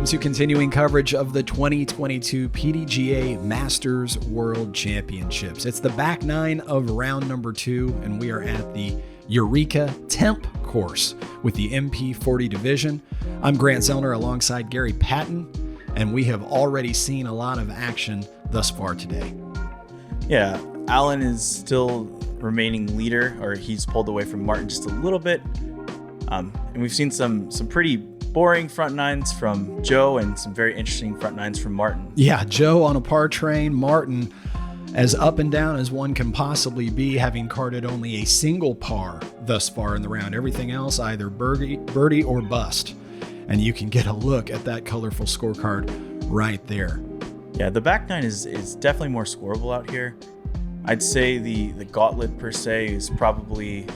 welcome to continuing coverage of the 2022 PDGA Masters World Championships. It's the back nine of round number 2, and we are at the Eureka Temp course with the MP40 division. I'm Grant Zellner alongside Garry Patton, and we have already seen a lot of action thus far today. Yeah, Alan is still remaining leader, or he's pulled away from Martin just a little bit. And we've seen some pretty boring front nines from Joe and some very interesting front nines from Martin. Yeah, Joe on a par train, Martin as up and down as one can possibly be, having carded only a single par thus far in the round. Everything else either birdie or bust. And you can get a look at that colorful scorecard right there. Yeah, the back nine is definitely more scoreable out here. I'd say the gauntlet per se is probably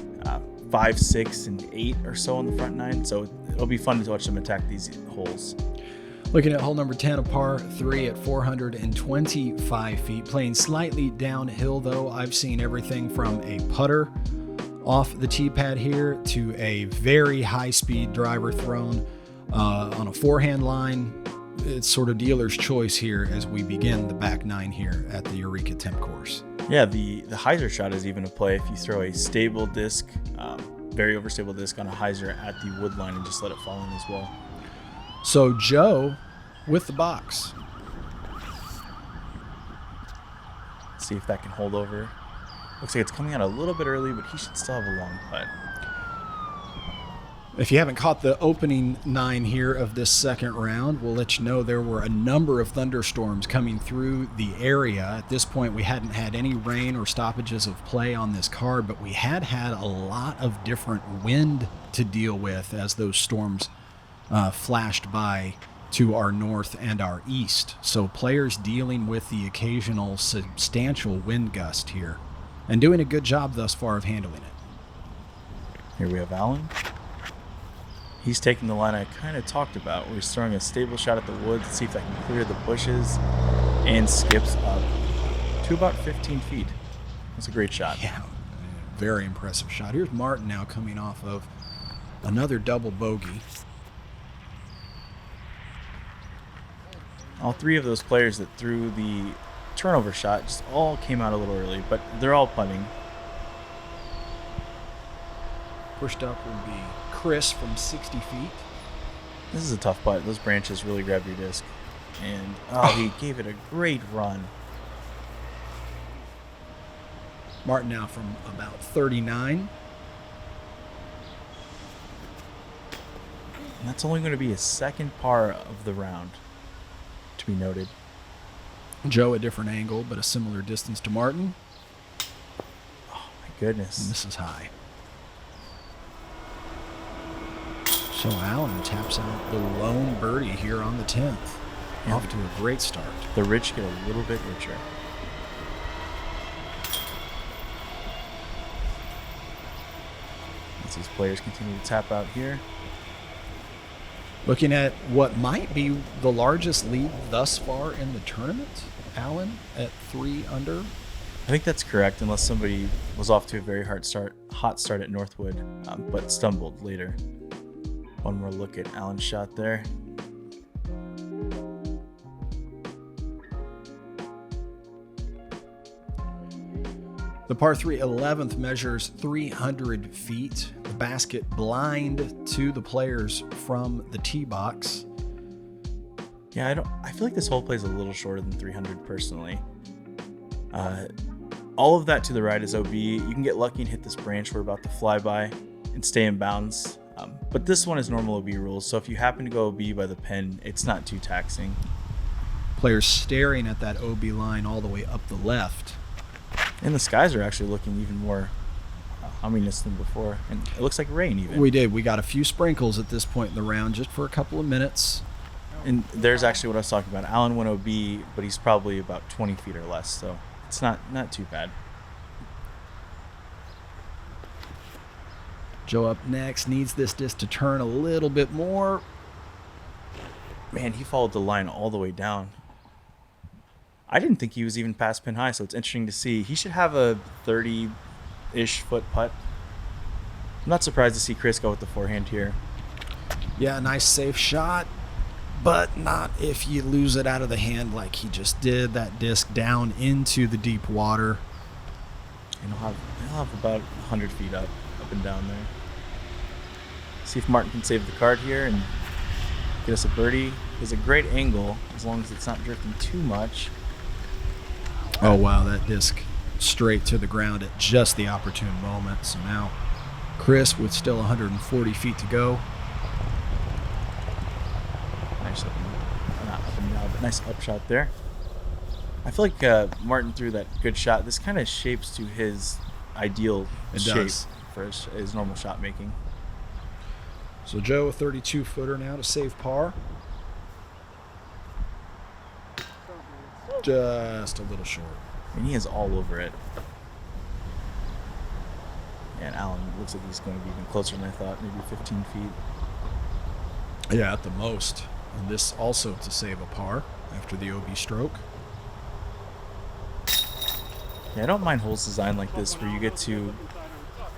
5, 6, and 8 or so on the front nine. So it'll be fun to watch them attack these holes. Looking at hole number 10, a par 3 at 425 feet. Playing slightly downhill, though. I've seen everything from a putter off the tee pad here to a very high-speed driver thrown on a forehand line. It's sort of dealer's choice here as we begin the back nine here at the Eureka Temp course. Yeah, the hyzer shot is even a play if you throw a stable disc, very overstable disc on a hyzer at the wood line and just let it fall in as well. So Joe with the box. Let's see if that can hold over. Looks like it's coming out a little bit early, but he should still have a long putt. If you haven't caught the opening nine here of this second round, we'll let you know there were a number of thunderstorms coming through the area. At this point, we hadn't had any rain or stoppages of play on this card, but we had a lot of different wind to deal with as those storms flashed by to our north and our east. So players dealing with the occasional substantial wind gust here and doing a good job thus far of handling it. Here we have Alan. He's taking the line I kind of talked about, where he's throwing a stable shot at the woods to see if I can clear the bushes, and skips up to about 15 feet. That's a great shot. Yeah, very impressive shot. Here's Martin now coming off of another double bogey. All three of those players that threw the turnover shot just all came out a little early, but they're all putting. Pushed up will be Kris from 60 feet. This is a tough putt. Those branches really grab your disc. And he gave it a great run. Martin now from about 39. And that's only going to be his second par of the round, to be noted. Joe a different angle, but a similar distance to Martin. Oh, my goodness. And this is high. So Alan taps out the lone birdie here on the 10th. Yeah. Off to a great start. The rich get a little bit richer. As these players continue to tap out here. Looking at what might be the largest lead thus far in the tournament, Alan at 3 under. I think that's correct, unless somebody was off to a very hot start at Northwood, but stumbled later. One more look at Alan's shot there. The par 3 11th measures 300 feet. The basket blind to the players from the tee box. Yeah, I feel like this hole plays a little shorter than 300 personally. All of that to the right is OB. You can get lucky and hit this branch we're about to fly by and stay in bounds. But this one is normal OB rules, so if you happen to go OB by the pin, it's not too taxing. Players staring at that OB line all the way up the left. And the skies are actually looking even more ominous than before. And it looks like rain even. We did. We got a few sprinkles at this point in the round just for a couple of minutes. And there's actually what I was talking about. Alan went OB, but he's probably about 20 feet or less, so it's not too bad. Joe up next, needs this disc to turn a little bit more. Man, he followed the line all the way down. I didn't think he was even past pin high, so it's interesting to see. He should have a 30-ish foot putt. I'm not surprised to see Kris go with the forehand here. Yeah, nice safe shot. but not if you lose it out of the hand like he just did. That disc down into the deep water. And he'll have about 100 feet up and down there. See if Martin can save the card here and get us a birdie. There's a great angle as long as it's not drifting too much. Oh, wow, that disc straight to the ground at just the opportune moment. So now Kris with still 140 feet to go. Nice not up and down, but nice upshot there. I feel like Martin threw that good shot. This kind of shapes to his ideal shape for his normal shot making. So Joe, a 32-footer now to save par. Just a little short. And he is all over it. And Alan looks like he's going to be even closer than I thought, maybe 15 feet. Yeah, at the most. And this also to save a par after the OB stroke. Yeah, I don't mind holes designed like this where you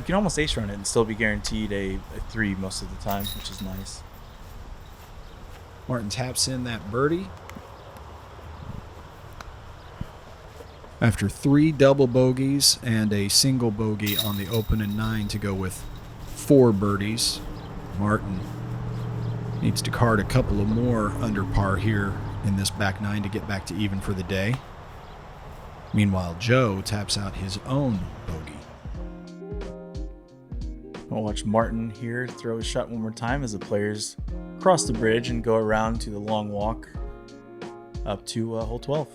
can almost ace run it and still be guaranteed a 3 most of the time, which is nice. Martin taps in that birdie. After 3 double bogeys and a single bogey on the open and 9 to go with 4 birdies, Martin needs to card a couple of more under par here in this back 9 to get back to even for the day. Meanwhile, Joe taps out his own bogey. I'll watch Martin here throw his shot one more time as the players cross the bridge and go around to the long walk up to hole 12.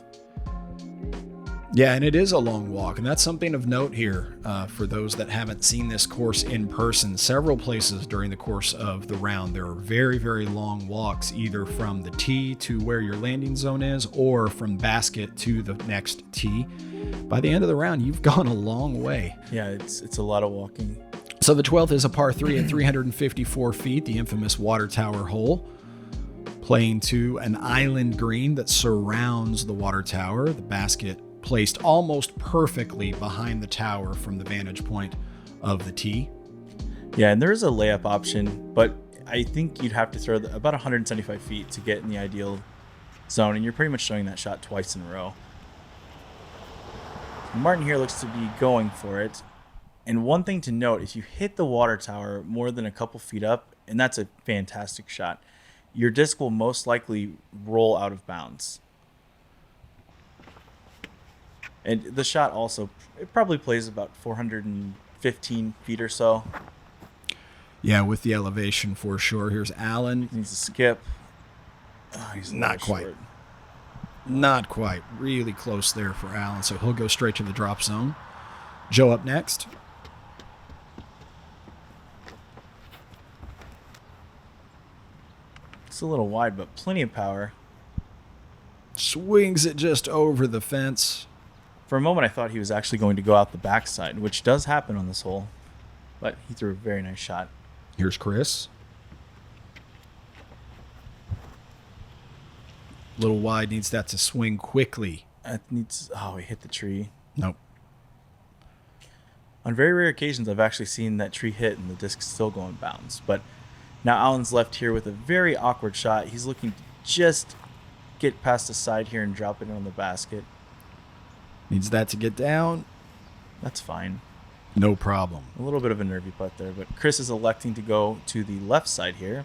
Yeah, and it is a long walk, and that's something of note here for those that haven't seen this course in person. Several places during the course of the round, there are very, very long walks, either from the tee to where your landing zone is or from basket to the next tee. By the end of the round, you've gone a long way. Yeah, it's a lot of walking. So the 12th is a par 3 at 354 feet, the infamous water tower hole, playing to an island green that surrounds the water tower. The basket placed almost perfectly behind the tower from the vantage point of the tee. Yeah, and there is a layup option, but I think you'd have to throw about 175 feet to get in the ideal zone, and you're pretty much showing that shot twice in a row. Martin here looks to be going for it. And one thing to note, if you hit the water tower more than a couple feet up, and that's a fantastic shot, your disc will most likely roll out of bounds. And the shot also, it probably plays about 415 feet or so. Yeah, with the elevation for sure. Here's Alan. He needs to skip. Oh, he's not quite. Short. Not quite. Really close there for Alan, so he'll go straight to the drop zone. Joe up next. It's a little wide, but plenty of power. Swings it just over the fence. For a moment, I thought he was actually going to go out the backside, which does happen on this hole. But he threw a very nice shot. Here's Kris. A little wide, needs that to swing quickly. He hit the tree. Nope. On very rare occasions, I've actually seen that tree hit and the disc's still going bounds. But now Alan's left here with a very awkward shot. He's looking to just get past the side here and drop it on the basket. Needs that to get down. That's fine. No problem. A little bit of a nervy putt there, but Kris is electing to go to the left side here,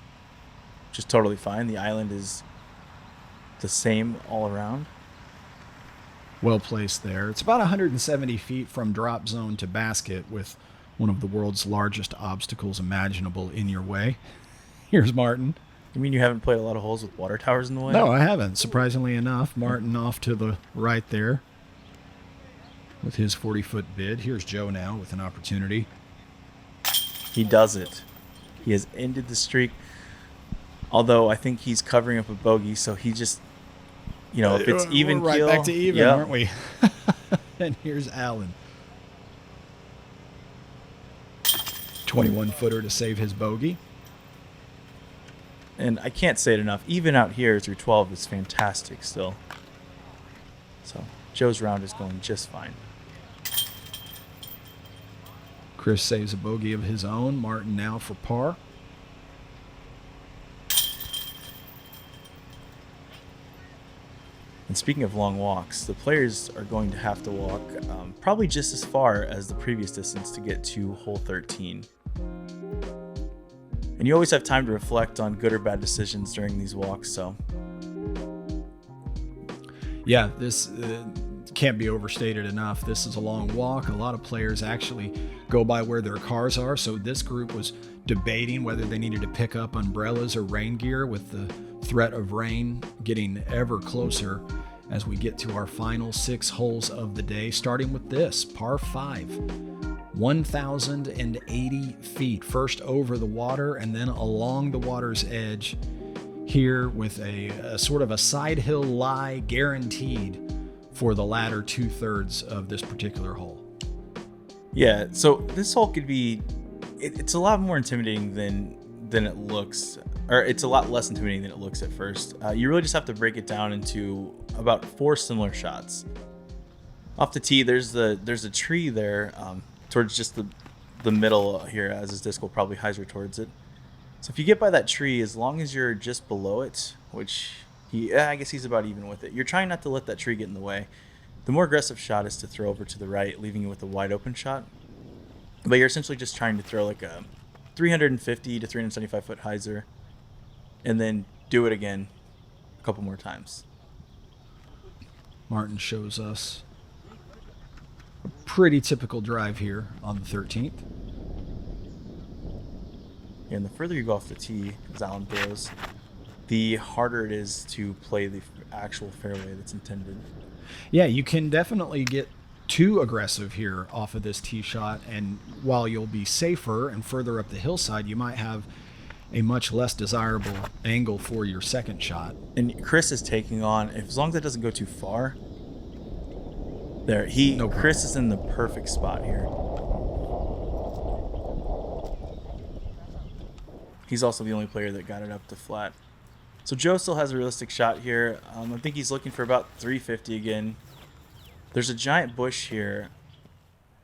which is totally fine. The island is the same all around. Well placed there. It's about 170 feet from drop zone to basket with one of the world's largest obstacles imaginable in your way. Here's Martin. You mean you haven't played a lot of holes with water towers in the way? No, I haven't. Surprisingly enough, Martin off to the right there with his 40-foot bid. Here's Joe now with an opportunity. He does it. He has ended the streak. Although I think he's covering up a bogey, so he just, if it's even we're right keel, back to even, aren't we? And here's Alan. 21-footer to save his bogey. And I can't say it enough. Even out here through 12 is fantastic still. So Joe's round is going just fine. Kris saves a bogey of his own. Martin now for par. And speaking of long walks, the players are going to have to walk probably just as far as the previous distance to get to hole 13. And you always have time to reflect on good or bad decisions during these walks, so. Yeah, this can't be overstated enough. This is a long walk. A lot of players actually go by where their cars are, so this group was debating whether they needed to pick up umbrellas or rain gear, with the threat of rain getting ever closer as we get to our final 6 holes of the day, starting with this par 5. 1,080 feet, first over the water and then along the water's edge here, with a sort of a side hill lie guaranteed for the latter 2/3 of this particular hole. Yeah, so this hole could be, it's a lot more intimidating than it looks, or it's a lot less intimidating than it looks at first. You really just have to break it down into about 4 similar shots. Off the tee, there's a tree there towards just the middle here, as his disc will probably hyzer towards it. So if you get by that tree, as long as you're just below it, which I guess he's about even with it, you're trying not to let that tree get in the way. The more aggressive shot is to throw over to the right, leaving you with a wide open shot. But you're essentially just trying to throw like a 350 to 375 foot hyzer, and then do it again a couple more times. Martin shows us a pretty typical drive here on the 13th. And the further you go off the tee, as Alan throws, the harder it is to play the actual fairway that's intended. Yeah, you can definitely get too aggressive here off of this tee shot, and while you'll be safer and further up the hillside, you might have a much less desirable angle for your second shot. And Kris is taking on, as long as it doesn't go too far, there, Kris is in the perfect spot here. He's also the only player that got it up to flat. So Joe still has a realistic shot here. I think he's looking for about 350 again. There's a giant bush here,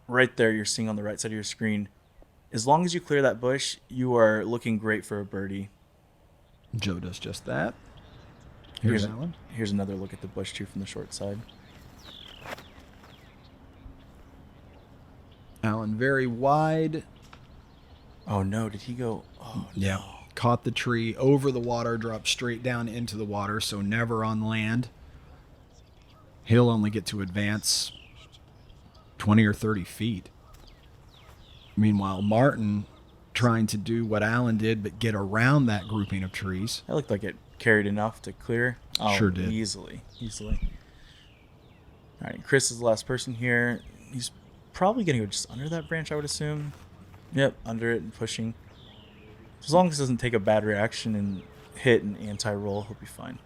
right there you're seeing on the right side of your screen. As long as you clear that bush, you are looking great for a birdie. Joe does just that. Here's Alan. Here's another look at the bush too from the short side. Alan very wide. Oh no, did he go? Oh yeah. No. Caught the tree over the water, dropped straight down into the water, so never on land. He'll only get to advance 20 or 30 feet. Meanwhile, Martin trying to do what Alan did, but get around that grouping of trees. That looked like it carried enough to clear. Oh, sure did. Easily. All right, Kris is the last person here. He's probably going to go just under that branch, I would assume. Yep, under it and pushing. As long as it doesn't take a bad reaction and hit an anti-roll, he'll be fine.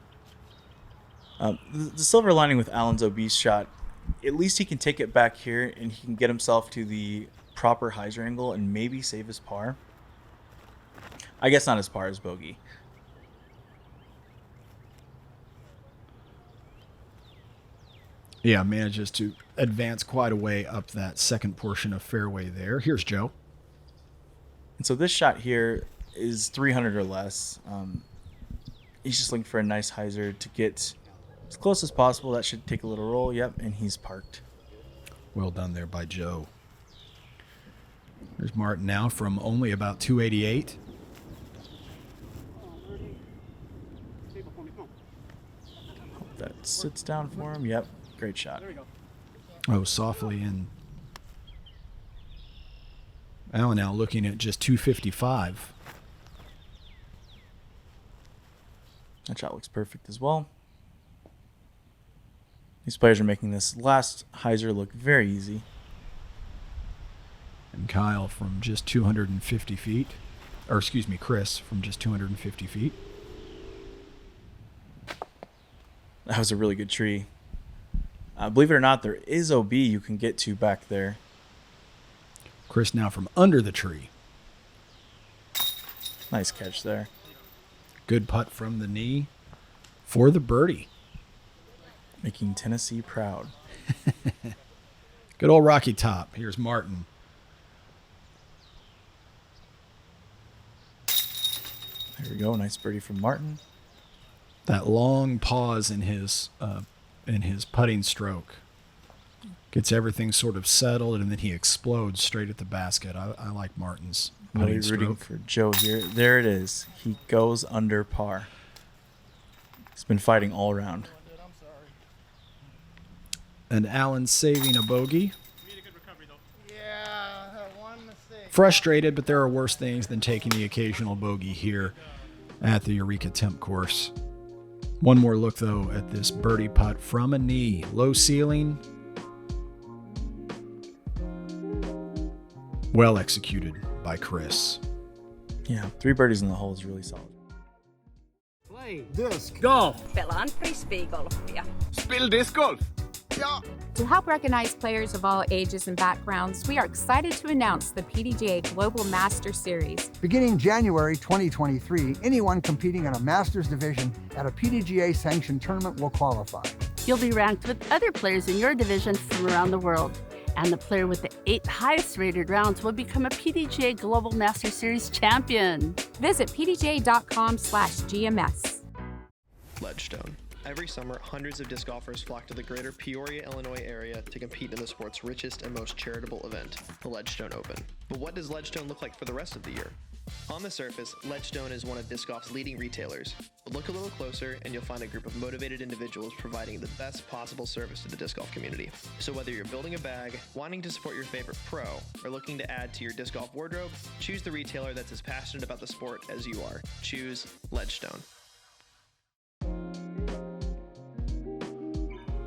The silver lining with Alan's obese shot, at least he can take it back here and he can get himself to the proper hyzer angle and maybe save his par. I guess not his par, his bogey. Yeah, manages to advance quite a way up that second portion of fairway there. Here's Joe. And so this shot here is 300 or less. He's just looking for a nice hyzer to get as close as possible. That should take a little roll. Yep, and he's parked. Well done there by Joe. There's Martin now from only about 288. Hope that sits down for him. Yep, great shot. Oh, softly in. Alan now looking at just 255. That shot looks perfect as well. These players are making this last hyzer look very easy. And Kyle from just 250 feet. Or excuse me, Kris from just 250 feet. That was a really good tree. Believe it or not, there is OB you can get to back there. Kris now from under the tree. Nice catch there. Good putt from the knee for the birdie. Making Tennessee proud. Good old Rocky Top. Here's Martin. There we go. Nice birdie from Martin. That long pause in his in his putting stroke. Gets everything sort of settled, and then he explodes straight at the basket. I like Martin's Really putting rooting stroke. for Joe here. There it is. He goes under par. He's been fighting all around. And Alan saving a bogey. Frustrated, but there are worse things than taking the occasional bogey here at the Eureka Temp course. One more look, though, at this birdie putt from a knee. Low ceiling. Well executed by Kris. Yeah, 3 birdies in the hole is really solid. Play disc golf. Pelaan frisbeegolfia. Spill disc golf. Ja. To help recognize players of all ages and backgrounds, we are excited to announce the PDGA Global Master Series. Beginning January 2023, anyone competing in a Masters division at a PDGA-sanctioned tournament will qualify. You'll be ranked with other players in your division from around the world. And the player with the 8 highest rated rounds will become a PDGA Global Master Series champion. Visit pdga.com/GMS. Ledgestone. Every summer, hundreds of disc golfers flock to the greater Peoria, Illinois area to compete in the sport's richest and most charitable event, the Ledgestone Open. But what does Ledgestone look like for the rest of the year? On the surface, Ledgestone is one of disc golf's leading retailers, but look a little closer and you'll find a group of motivated individuals providing the best possible service to the disc golf community. So whether you're building a bag, wanting to support your favorite pro, or looking to add to your disc golf wardrobe, choose the retailer that's as passionate about the sport as you are. Choose Ledgestone.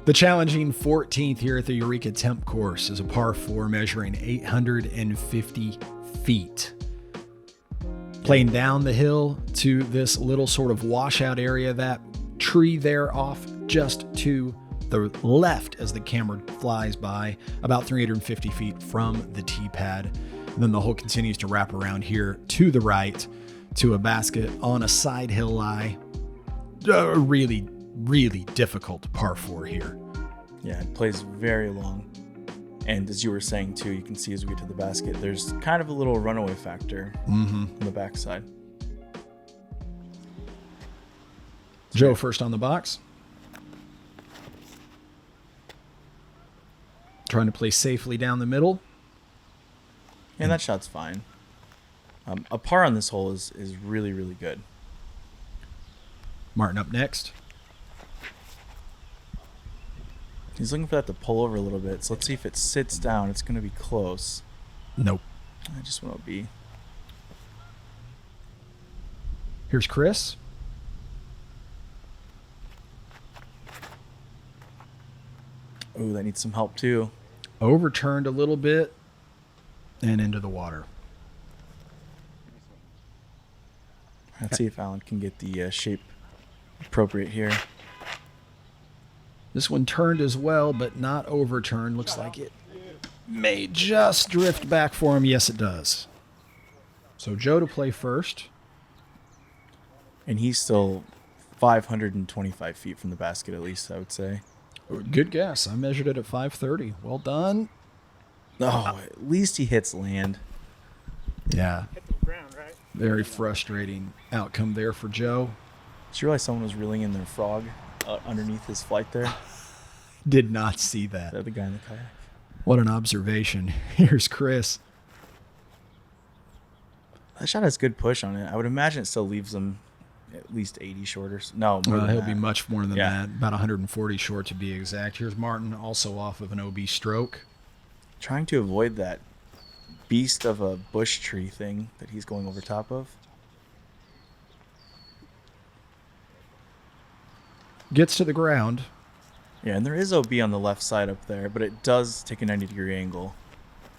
The challenging 14th here at the Eureka Temp course is a par 4 measuring 850 feet. Playing down the hill to this little sort of washout area, that tree there off just to the left as the camera flies by, about 350 feet from the tee pad. And then the hole continues to wrap around here to the right to a basket on a side hill lie. Really difficult par 4 here. Yeah, it plays very long. And as you were saying too, you can see as we get to the basket, there's kind of a little runaway factor on the backside. Joe first on the box. Trying to play safely down the middle. And that shot's fine. A par on this hole is really, really good. Martin up next. He's looking for that to pull over a little bit. So let's see if it sits down. It's going to be close. Nope. I just went OB. Here's Kris. Oh, that needs some help too. Overturned a little bit and into the water. Let's see if Alan can get the shape appropriate here. This one turned as well, but not overturned. Looks like it may just drift back for him. Yes, it does. So Joe to play first. And he's still 525 feet from the basket, at least, I would say. Good guess. I measured it at 530. Well done. Oh, at least he hits land. Yeah. Very frustrating outcome there for Joe. Did you realize someone was reeling in their frog underneath his flight there? Did not see Is that. that the guy in the kayak? What an observation. Here's Kris. That shot has good push on it. I would imagine it still leaves him at least 80 shorter. No, more than He'll that. be much more than Yeah. that. About 140 short to be exact. Here's Martin, also off of an OB stroke. Trying to avoid that beast of a bush tree thing that he's going over top of. Gets to the ground. Yeah, and there is OB on the left side up there, but it does take a 90-degree angle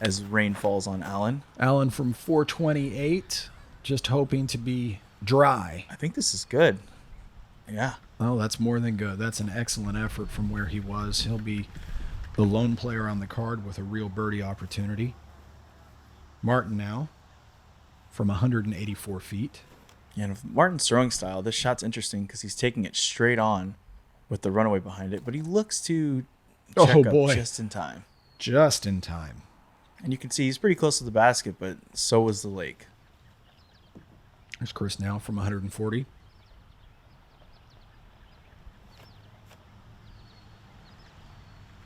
as rain falls on Alan. Alan from 428, just hoping to be dry. I think this is good. Yeah. Oh, that's more than good. That's an excellent effort from where he was. He'll be the lone player on the card with a real birdie opportunity. Martin now from 184 feet. Yeah, and with Martin's throwing style, this shot's interesting because he's taking it straight on with the runaway behind it, but he looks to check up just in time. Just in time. And you can see he's pretty close to the basket, but so was the lake. There's Kris now from 140.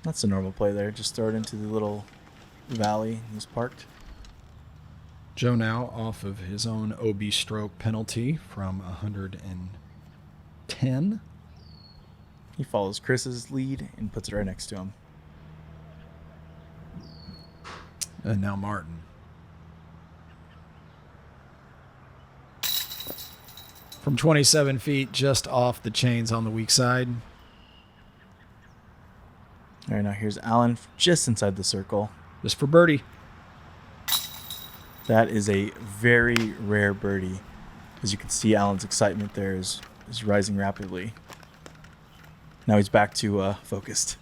That's a normal play there. Just throw it into the little valley he's parked. Joe now off of his own OB stroke penalty from 110. He follows Kris's lead and puts it right next to him. And now Martin. From 27 feet, just off the chains on the weak side. All right, now here's Alan just inside the circle. Just for birdie. That is a very rare birdie. As you can see, Alan's excitement there is rising rapidly. Now he's back to focused.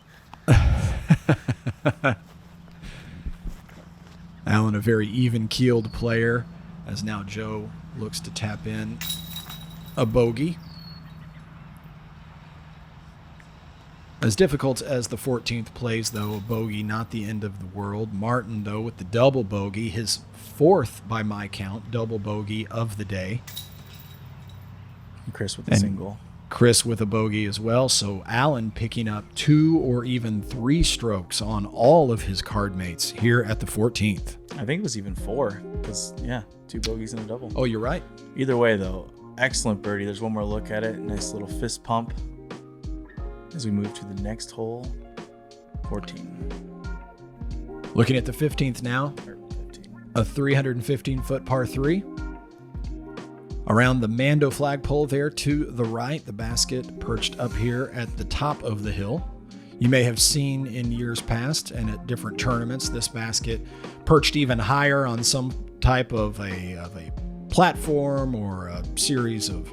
Alan, a very even-keeled player, as now Joe looks to tap in a bogey. As difficult as the 14th plays, though, a bogey not the end of the world. Martin, though, with the double bogey, his fourth, by my count, double bogey of the day. And Kris with the single. Kris with a bogey as well, so Alan picking up 2 or even 3 strokes on all of his card mates here at the 14th. I think it was even 4, because, 2 bogeys and a double. Oh, you're right. Either way, though, excellent birdie. There's one more look at it. Nice little fist pump as we move to the next hole, 14. Looking at the 15th now, a 315-foot par 3. Around the Mando flagpole there to the right, the basket perched up here at the top of the hill. You may have seen in years past and at different tournaments, this basket perched even higher on some type of a platform or a series of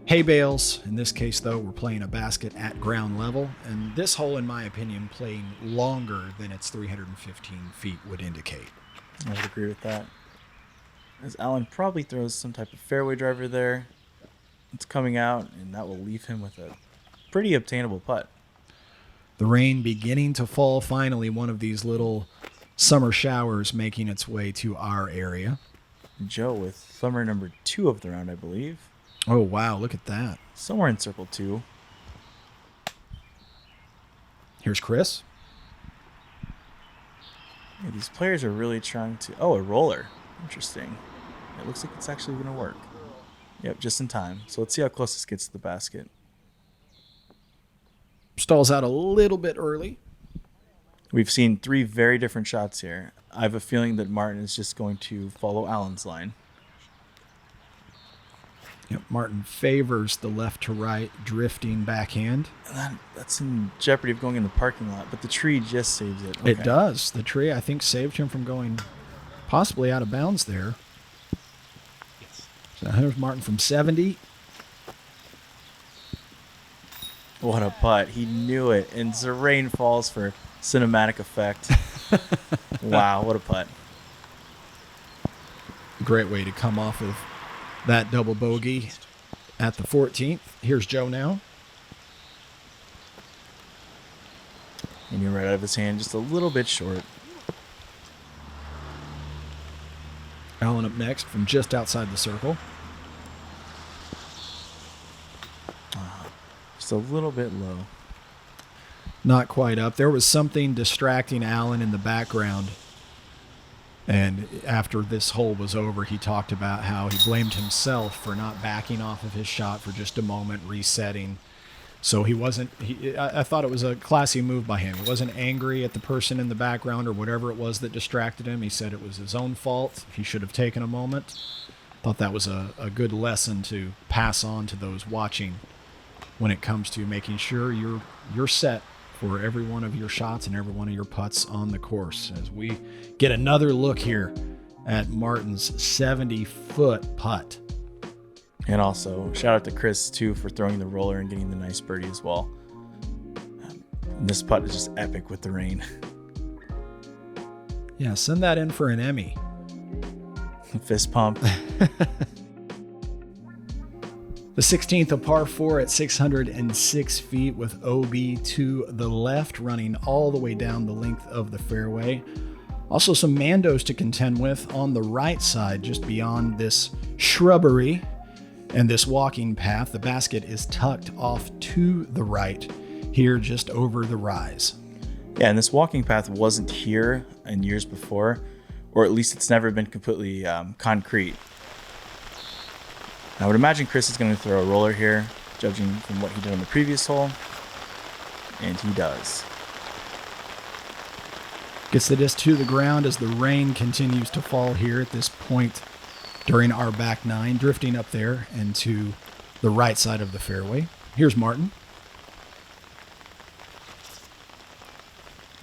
hay bales. In this case, though, we're playing a basket at ground level, and this hole, in my opinion, playing longer than its 315 feet would indicate. I would agree with that. As Alan probably throws some type of fairway driver there. It's coming out, and that will leave him with a pretty obtainable putt. The rain beginning to fall finally, one of these little summer showers making its way to our area. Joe with thumber number 2 of the round, I believe. Oh, wow, look at that. Somewhere in circle 2. Here's Kris. Yeah, these players are really trying to... Oh, a roller. Interesting. It looks like it's actually going to work. Yep, just in time. So let's see how close this gets to the basket. Stalls out a little bit early. We've seen 3 very different shots here. I have a feeling that Martin is just going to follow Alan's line. Yep, Martin favors the left to right drifting backhand. And that's in jeopardy of going in the parking lot, but the tree just saves it. Okay. It does. The tree, I think, saved him from going possibly out of bounds there. So here's Martin from 70. What a putt. He knew it. And the rain falls for cinematic effect. Wow, what a putt. Great way to come off of that double bogey at the 14th. Here's Joe now. And you're right out of his hand, just a little bit short. Alan up next from just outside the circle. Just a little bit low. Not quite up. There was something distracting Alan in the background. And after this hole was over, he talked about how he blamed himself for not backing off of his shot for just a moment, resetting. So he wasn't, I thought it was a classy move by him. He wasn't angry at the person in the background or whatever it was that distracted him. He said it was his own fault. He should have taken a moment. Thought that was a good lesson to pass on to those watching when it comes to making sure you're set for every one of your shots and every one of your putts on the course. As we get another look here at Martin's 70-foot putt. And also, shout out to Kris, too, for throwing the roller and getting the nice birdie as well. This putt is just epic with the rain. Yeah, send that in for an Emmy. Fist pump. The 16th, a par 4 at 606 feet with OB to the left, running all the way down the length of the fairway. Also some Mandos to contend with on the right side, just beyond this shrubbery and this walking path. The basket is tucked off to the right here, just over the rise. Yeah, and this walking path wasn't here in years before, or at least it's never been completely concrete. I would imagine Kris is going to throw a roller here, judging from what he did on the previous hole, and he does. Gets the disc to the ground as the rain continues to fall here at this point during our back nine, drifting up there and to the right side of the fairway. Here's Martin.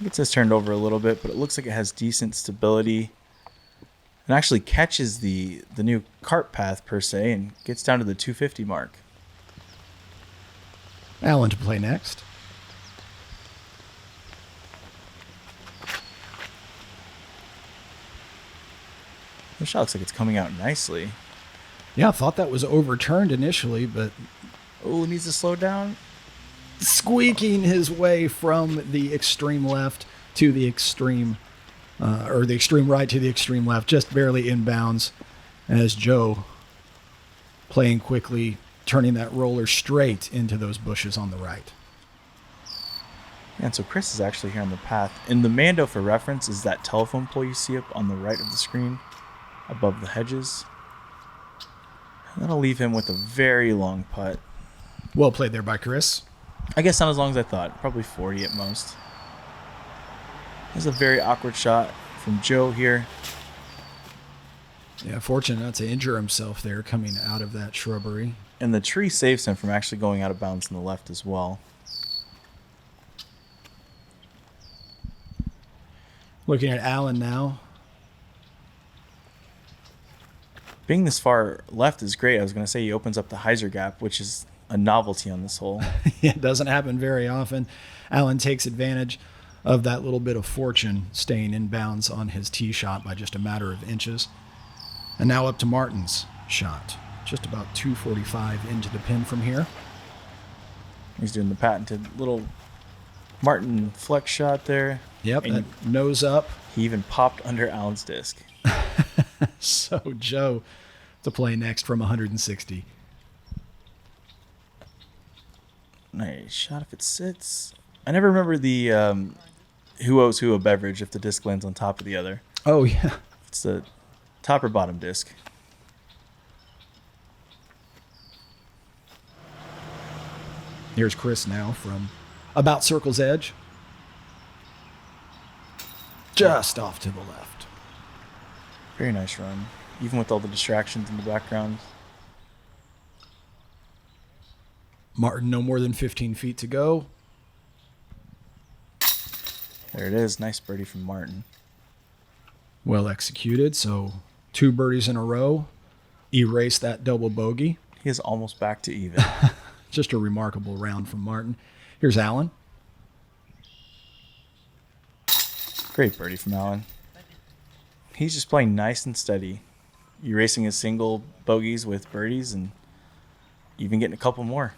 Gets this turned over a little bit, but it looks like it has decent stability and actually catches the new cart path per se and gets down to the 250 mark. Alan to play next. The shot looks like it's coming out nicely. Yeah, I thought that was overturned initially, but Oh, needs to slow down. squeaking his way from the extreme left to the extreme, or the extreme right to the extreme left, just barely inbounds as Joe playing quickly, turning that roller straight into those bushes on the right. And so Kris is actually here on the path. And the Mando, for reference, is that telephone pole you see up on the right of the screen above the hedges. And that'll leave him with a very long putt. Well played there by Kris. I guess not as long as I thought. Probably 40 at most. This is a very awkward shot from Joe here. Yeah, fortunate not to injure himself there coming out of that shrubbery. And the tree saves him from actually going out of bounds on the left as well. Looking at Alan now. Being this far left is great. I was going to say he opens up the hyzer gap, which is a novelty on this hole. It doesn't happen very often. Alan takes advantage of that little bit of fortune, staying in bounds on his tee shot by just a matter of inches. And now up to Martin's shot. Just about 245 into the pin from here. He's doing the patented little Martin flex shot there. Yep, And that nose up. he even popped under Alan's disc. So Joe to play next from 160. Nice shot if it sits. I never remember the who owes who a beverage if the disc lands on top of the other. Oh, yeah. It's the top or bottom disc. Here's Kris now from about circle's edge. Just off to the left. Very nice run, even with all the distractions in the background. Martin, no more than 15 feet to go. There it is. Nice birdie from Martin. Well executed. So 2 birdies in a row. Erase that double bogey. He is almost back to even. Just a remarkable round from Martin. Here's Alan. Great birdie from Alan. He's just playing nice and steady, erasing his single bogeys with birdies and even getting a couple more.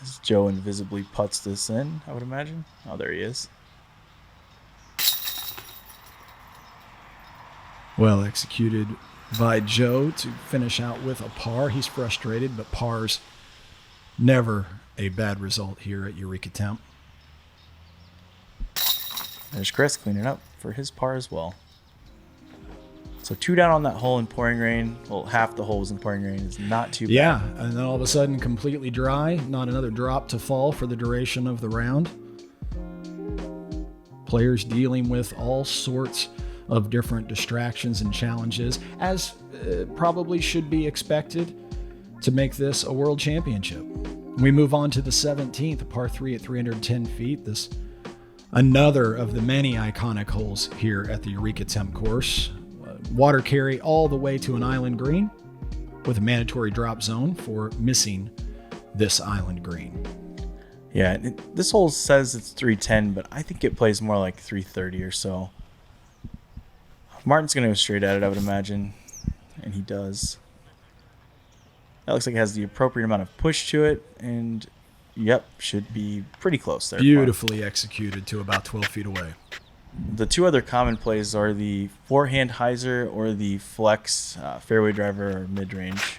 As Joe invisibly putts this in, I would imagine. Oh, there he is. Well executed by Joe to finish out with a par. He's frustrated, but par's never a bad result here at Eureka Temp. There's Kris cleaning up for his par as well. So 2 down on that hole in pouring rain. Well, half the hole was in pouring rain. Is not too bad. Yeah, and then all of a sudden completely dry. Not another drop to fall for the duration of the round. Players dealing with all sorts of different distractions and challenges, as probably should be expected to make this a world championship. We move on to the 17th, a par 3 at 310 feet. This another of the many iconic holes here at the Eureka Temp course. Water carry all the way to an island green with a mandatory drop zone for missing this island green. Yeah, this hole says it's 310, but I think it plays more like 330 or so. Martin's going to go straight at it, I would imagine, and he does. That looks like it has the appropriate amount of push to it, and yep, should be pretty close there. Beautifully executed to about 12 feet away. The 2 other common plays are the forehand hyzer or the flex fairway driver or mid-range.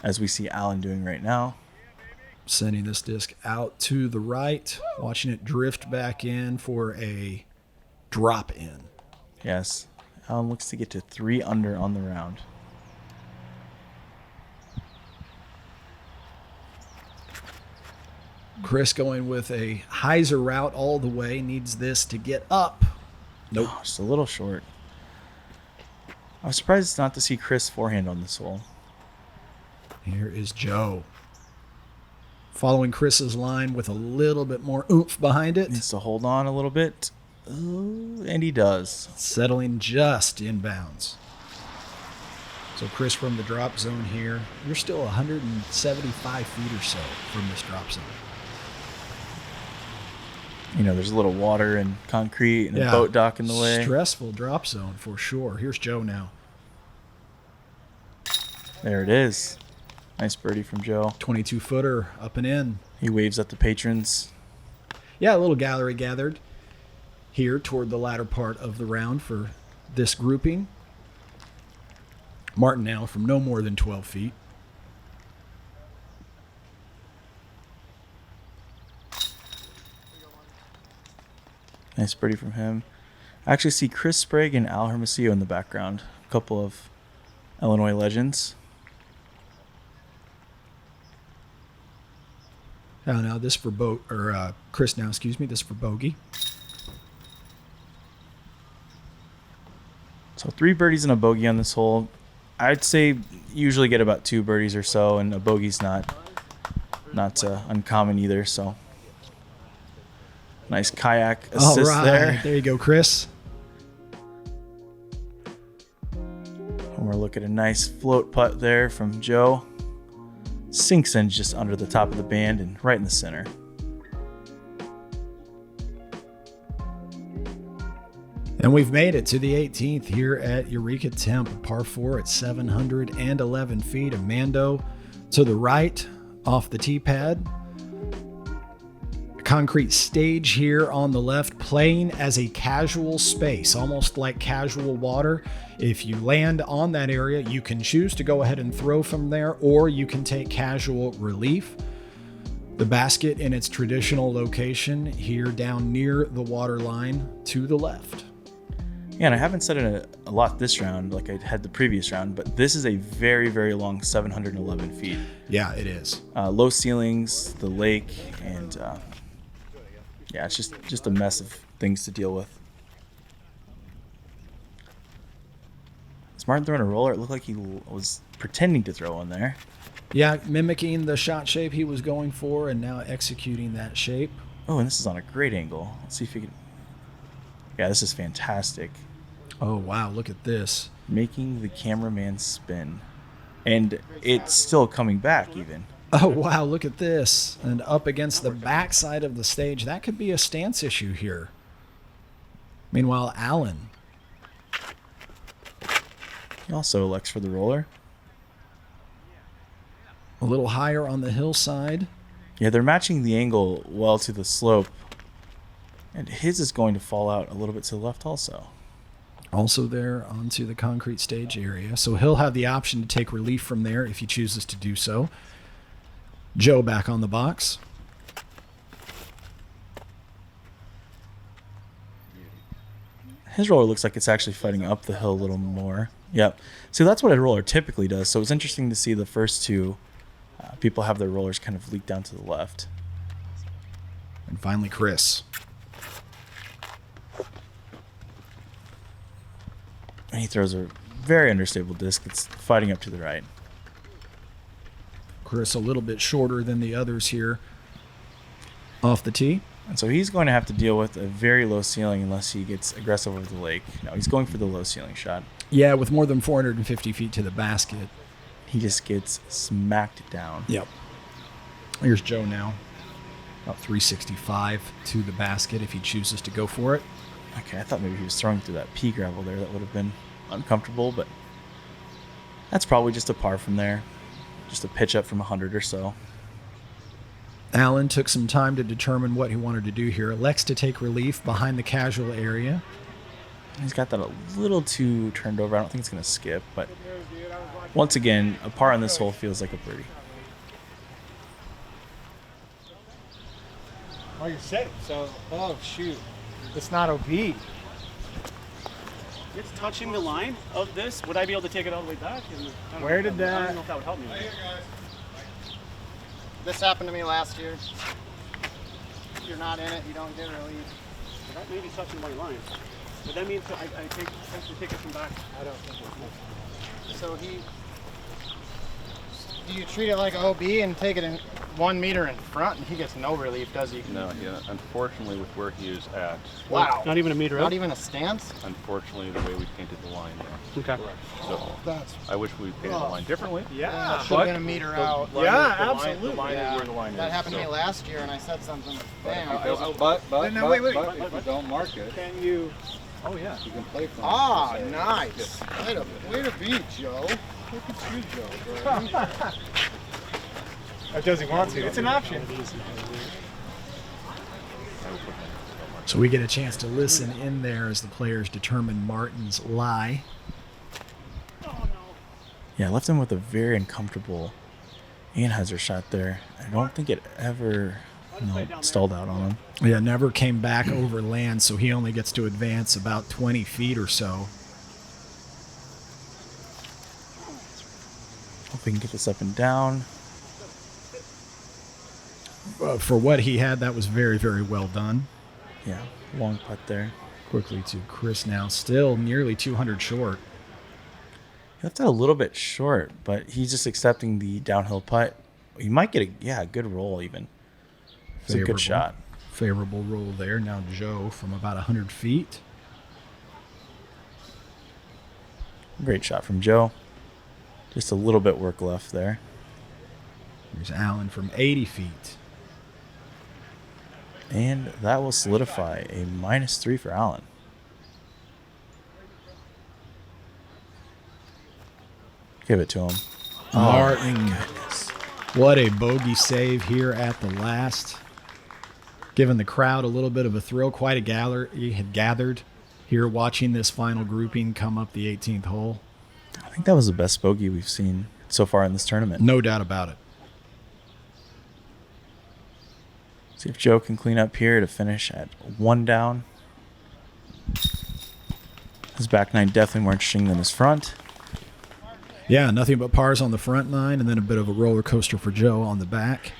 as we see Alan doing right now. Sending this disc out to the right, watching it drift back in for a drop in. Yes, Alan looks to get to 3 under on the round. Kris going with a hyzer route all the way, needs this to get up. Nope. Oh, just a little short. I was surprised not to see Kris forehand on this hole. Here is Joe. Following Kris's line with a little bit more oomph behind it. Needs to hold on a little bit. Ooh, and he does. Settling just inbounds. So Kris from the drop zone here. You're still 175 feet or so from this drop zone. You know, there's a little water and concrete and a boat dock in the way. Stressful drop zone for sure. Here's Joe now. There it is. Nice birdie from Joe. 22-footer up and in. He waves at the patrons. Yeah, a little gallery gathered here toward the latter part of the round for this grouping. Martin now from no more than 12 feet. Nice birdie from him. I actually see Kris Sprague and Al Hermosillo in the background. A couple of Illinois legends. Now this for Kris now, excuse me, this for bogey. So 3 birdies and a bogey on this hole. I'd say usually get about 2 birdies or so, and a bogey's not uncommon either. So nice kayak assist there. There you go, Kris. And we're looking at a nice float putt there from Joe. Sinks in just under the top of the band and right in the center. And we've made it to the 18th here at Eureka Temp, par 4 at 711 feet. Amando to the right off the tee pad. Concrete stage here on the left, playing as a casual space, almost like casual water. If you land on that area, you can choose to go ahead and throw from there, or you can take casual relief. The basket in its traditional location here down near the water line to the left. Yeah, and I haven't said it a lot this round like I had the previous round, but this is a very, very long 711 feet. Yeah, it is. Low ceilings, the lake, and yeah, it's just a mess of things to deal with. Is Martin throwing a roller? It looked like he was pretending to throw one there. Yeah, mimicking the shot shape he was going for and now executing that shape. Oh, and this is on a great angle. Let's see if we can... Yeah, this is fantastic. Oh, wow, look at this. Making the cameraman spin. And it's still coming back even. Oh, wow, look at this. And up against the backside of the stage. That could be a stance issue here. Meanwhile, Allen. He also elects for the roller. A little higher on the hillside. Yeah, they're matching the angle well to the slope. And his is going to fall out a little bit to the left also. Also there onto the concrete stage area. So he'll have the option to take relief from there if he chooses to do so. Joe back on the box. His roller looks like it's actually fighting up the hill a little more. Yep. So that's what a roller typically does. So it's interesting to see the first two people have their rollers kind of leak down to the left. And finally, Kris. And he throws a very understable disc that's fighting up to the right. Kris a little bit shorter than the others here off the tee. And so he's going to have to deal with a very low ceiling unless he gets aggressive over the lake. No, he's going for the low ceiling shot. Yeah, with more than 450 feet to the basket. He just gets smacked down. Yep. Here's Joe now. About 365 to the basket if he chooses to go for it. Okay, I thought maybe he was throwing through that pea gravel there. That would have been uncomfortable, but that's probably just a par from there. Just a pitch up from 100 or so. Allen took some time to determine what he wanted to do here. Elects to take relief behind the casual area. He's got that a little too turned over. I don't think it's going to skip, but Once again, a par on this hole feels like a birdie. Oh, you're safe. So, oh shoot, it's not OB. It's touching the line of this. Would I be able to take it all the way back? Where did that? I don't know if that would help me. This happened to me last year. If you're not in it, you don't get relief. So that may be touching my line. But that means I essentially take it from back. I don't think it's So do you treat it like OB and take it in 1 meter in front, and he gets no relief, does he? No, unfortunately, with where he is at. Wow. Not even a meter out? Not even a stance? Unfortunately, the way we painted the line there. Okay. So I wish we painted the line differently. Yeah. Should have been a meter out. Yeah, absolutely. The line is where the line is. That happened to me last year, and I said something. Damn. But if you don't mark it, can you? Oh yeah, you can play from. Ah, nice. Way to be, Joe. Look at you, Joe. Or does he want to? It's an option. So we get a chance to listen in there as the players determine Martin's lie. Yeah, I left him with a very uncomfortable Anheuser shot there. I don't think it ever stalled out on him. Yeah, never came back over land, so he only gets to advance about 20 feet or so. Hope we can get this up and down. For what he had, that was very, very well done. Yeah, long putt there. Quickly to Kris now, still nearly 200 short. He left it a little bit short, but he's just accepting the downhill putt. He might get a good roll even. It's a good shot. Favorable roll there. Now Joe from about 100 feet. Great shot from Joe. Just a little bit work left there. Here's Alan from 80 feet. And that will solidify a -3 for Alan. Give it to him. Martin. What a bogey save here at the last. Giving the crowd a little bit of a thrill. Quite a gallery had gathered here watching this final grouping come up the 18th hole. I think that was the best bogey we've seen so far in this tournament. No doubt about it. See if Joe can clean up here to finish at 1 down. His back nine definitely more interesting than his front. Yeah, nothing but pars on the front nine, and then a bit of a roller coaster for Joe on the back.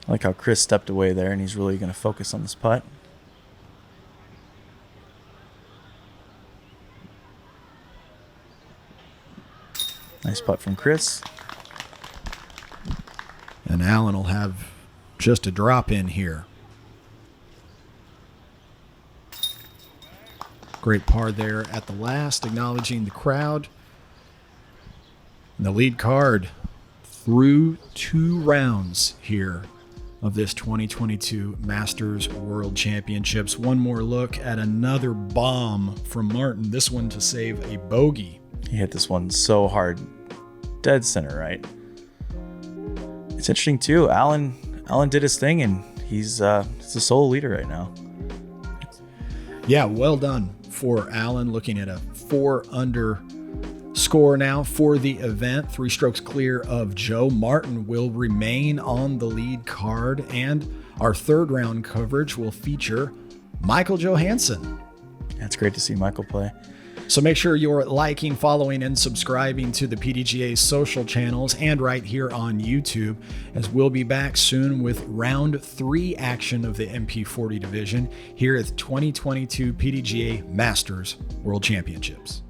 I like how Kris stepped away there, and he's really going to focus on this putt. Nice putt from Kris. And Alan will have just a drop in here. Great par there at the last, acknowledging the crowd. And the lead card through 2 rounds here of this 2022 Masters World Championships. One more look at another bomb from Martin, this one to save a bogey. He hit this one so hard. Dead center right. It's interesting too. Alan did his thing, and he's the sole leader right now. Yeah, well done for Alan, looking at a 4 under score now for the event. 3 strokes clear of Joe. Martin will remain on the lead card, and our 3rd round coverage will feature Michael Johansson. It's great to see Michael play. So make sure you're liking, following, and subscribing to the PDGA social channels and right here on YouTube, as we'll be back soon with round 3 action of the MP40 division here at the 2022 PDGA Masters World Championships.